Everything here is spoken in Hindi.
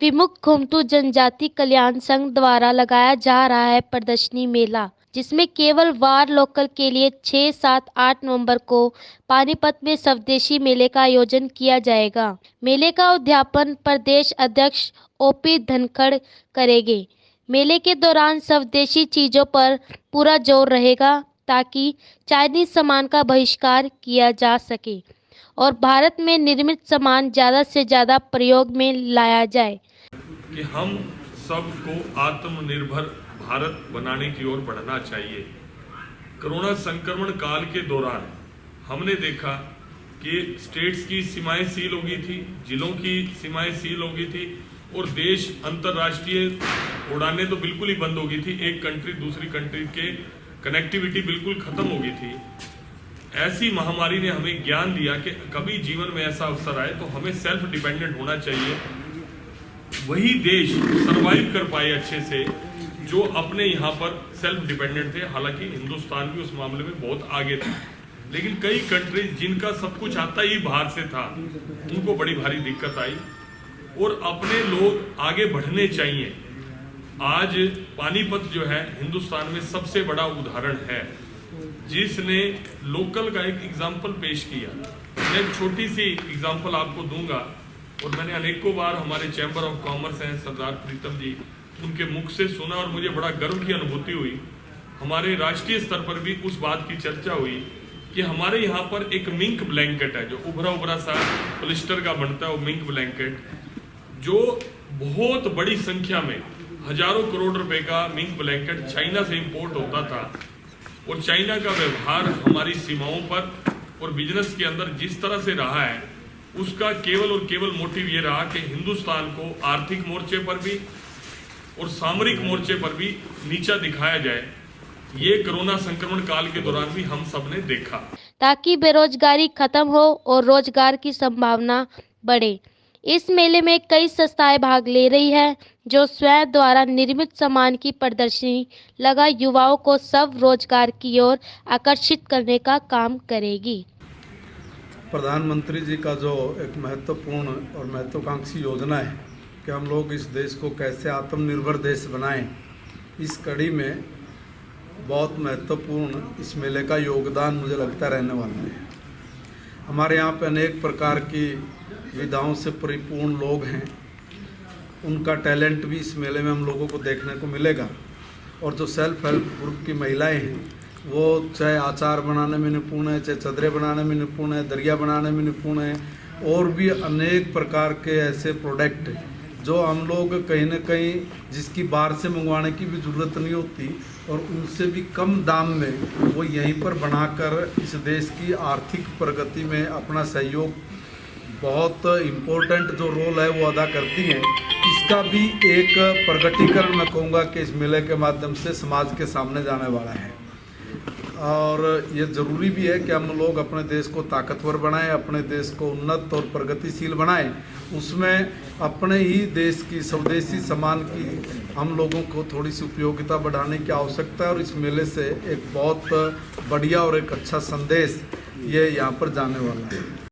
विमुक्त घुमतू जनजाति कल्याण संघ द्वारा लगाया जा रहा है प्रदर्शनी मेला, जिसमें केवल वार लोकल के लिए 6, 7, 8 नवंबर को पानीपत में स्वदेशी मेले का आयोजन किया जाएगा। मेले का उद्यापन प्रदेश अध्यक्ष ओपी धनखड़ करेंगे। मेले के दौरान स्वदेशी चीजों पर पूरा जोर रहेगा ताकि चाइनीज सामान का बहिष्कार किया जा सके और भारत में निर्मित सामान ज़्यादा से ज़्यादा प्रयोग में लाया जाए कि हम सबको आत्मनिर्भर भारत बनाने की ओर बढ़ना चाहिए। कोरोना संक्रमण काल के दौरान हमने देखा कि स्टेट्स की सीमाएं सील हो गई थी, जिलों की सीमाएं सील हो गई थी और देश अंतर्राष्ट्रीय उड़ानें तो बिल्कुल ही बंद हो गई थी। एक कंट्री दूसरी कंट्री के कनेक्टिविटी बिल्कुल खत्म हो गई थी। ऐसी महामारी ने हमें ज्ञान दिया कि कभी जीवन में ऐसा अवसर आए तो हमें सेल्फ डिपेंडेंट होना चाहिए। वही देश सरवाइव कर पाए अच्छे से जो अपने यहाँ पर सेल्फ डिपेंडेंट थे। हालांकि हिंदुस्तान भी उस मामले में बहुत आगे था, लेकिन कई कंट्रीज जिनका सब कुछ आता ही बाहर से था, उनको बड़ी भारी दिक्कत आई और अपने लोग आगे बढ़ने चाहिए। आज पानीपत जो है हिंदुस्तान में सबसे बड़ा उदाहरण है, जिसने लोकल का एक एग्जाम्पल पेश किया। मैं एक छोटी सी एग्जाम्पल आपको दूंगा और मैंने अनेकों बार हमारे चैम्बर ऑफ कॉमर्स हैं सरदार प्रीतम जी, उनके मुख से सुना और मुझे बड़ा गर्व की अनुभूति हुई। हमारे राष्ट्रीय स्तर पर भी उस बात की चर्चा हुई कि हमारे यहाँ पर एक मिंक ब्लैंकेट है जो उभरा उभरा सा पॉलिस्टर का बनता है, वो मिंक ब्लैंकेट जो बहुत बड़ी संख्या में हजारों करोड़ रुपए का मिंक ब्लैंकेट चाइना से इंपोर्ट होता था और चाइना का व्यवहार हमारी सीमाओं पर और बिजनेस के अंदर जिस तरह से रहा है, उसका केवल और केवल मोटिव ये रहा कि हिंदुस्तान को आर्थिक मोर्चे पर भी और सामरिक मोर्चे पर भी नीचा दिखाया जाए। ये कोरोना संक्रमण काल के दौरान भी हम सब ने देखा, ताकि बेरोजगारी खत्म हो और रोजगार की संभावना बढ़े। इस मेले में कई संस्थाएं भाग ले रही है जो स्वयं द्वारा निर्मित सामान की प्रदर्शनी लगा युवाओं को सब रोजगार की ओर आकर्षित करने का काम करेगी। प्रधानमंत्री जी का जो एक महत्वपूर्ण और महत्वाकांक्षी योजना है कि हम लोग इस देश को कैसे आत्मनिर्भर देश बनाएं, इस कड़ी में बहुत महत्वपूर्ण इस मेले का योगदान मुझे लगता रहने वाला है। हमारे यहाँ पे अनेक प्रकार की विधाओं से परिपूर्ण लोग हैं, उनका टैलेंट भी इस मेले में हम लोगों को देखने को मिलेगा। और जो सेल्फ हेल्प ग्रुप की महिलाएं हैं, वो चाहे अचार बनाने में निपुण है, चाहे चदरे बनाने में निपुण है, दरिया बनाने में निपुण है, और भी अनेक प्रकार के ऐसे प्रोडक्ट जो हम लोग कहीं ना कहीं जिसकी बाहर से मंगवाने की भी ज़रूरत नहीं होती और उनसे भी कम दाम में वो यहीं पर बनाकर इस देश की आर्थिक प्रगति में अपना सहयोग बहुत इम्पोर्टेंट जो रोल है वो अदा करती हैं। इसका भी एक प्रगटीकरण मैं कहूँगा कि इस मेले के माध्यम से समाज के सामने जाने वाला है। और ये ज़रूरी भी है कि हम लोग अपने देश को ताकतवर बनाएं, अपने देश को उन्नत और प्रगतिशील बनाएं। उसमें अपने ही देश की स्वदेशी सामान की हम लोगों को थोड़ी सी उपयोगिता बढ़ाने की आवश्यकता है और इस मेले से एक बहुत बढ़िया और एक अच्छा संदेश ये यहाँ पर जाने वाला है।